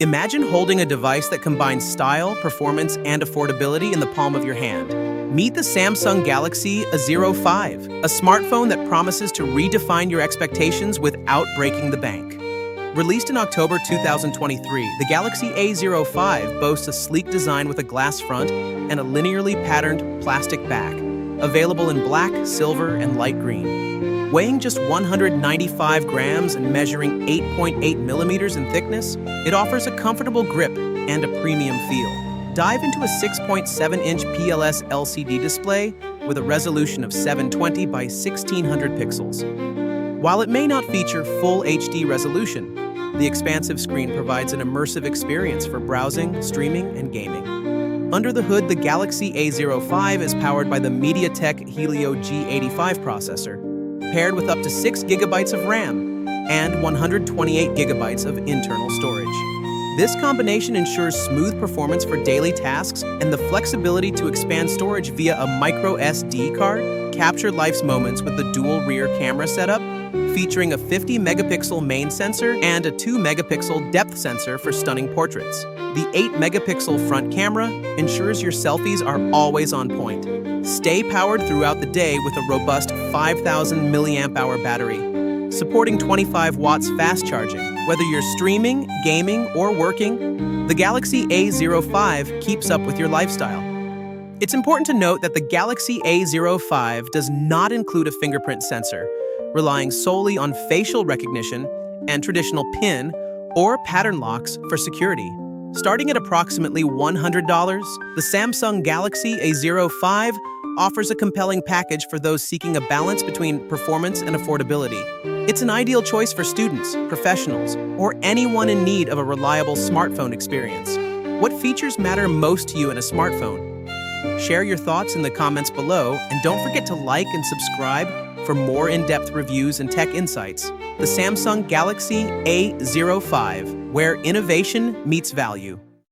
Imagine holding a device that combines style, performance, and affordability in the palm of your hand. Meet the Samsung Galaxy A05, a smartphone that promises to redefine your expectations without breaking the bank. Released in October 2023, the Galaxy A05 boasts a sleek design with a glass front and a linearly patterned plastic back, available in black, silver, and light green. Weighing just 195 grams and measuring 8.8 millimeters in thickness, it offers a comfortable grip and a premium feel. Dive into a 6.7-inch PLS LCD display with a resolution of 720 by 1600 pixels. While it may not feature full HD resolution, the expansive screen provides an immersive experience for browsing, streaming, and gaming. Under the hood, the Galaxy A05 is powered by the MediaTek Helio G85 processor, paired with up to 6 gigabytes of RAM and 128 gigabytes of internal storage. This combination ensures smooth performance for daily tasks and the flexibility to expand storage via a micro SD card. Capture life's moments with the dual rear camera setup, featuring a 50-megapixel main sensor and a 2-megapixel depth sensor for stunning portraits. The 8-megapixel front camera ensures your selfies are always on point. Stay powered throughout the day with a robust 5,000 mAh battery, supporting 25 watts fast charging. Whether you're streaming, gaming, or working, the Galaxy A05 keeps up with your lifestyle. It's important to note that the Galaxy A05 does not include a fingerprint sensor, relying solely on facial recognition and traditional PIN or pattern locks for security. Starting at approximately $100, the Samsung Galaxy A05 offers a compelling package for those seeking a balance between performance and affordability. It's an ideal choice for students, professionals, or anyone in need of a reliable smartphone experience. What features matter most to you in a smartphone? Share your thoughts in the comments below, and don't forget to like and subscribe for more in-depth reviews and tech insights. The Samsung Galaxy A05, where innovation meets value.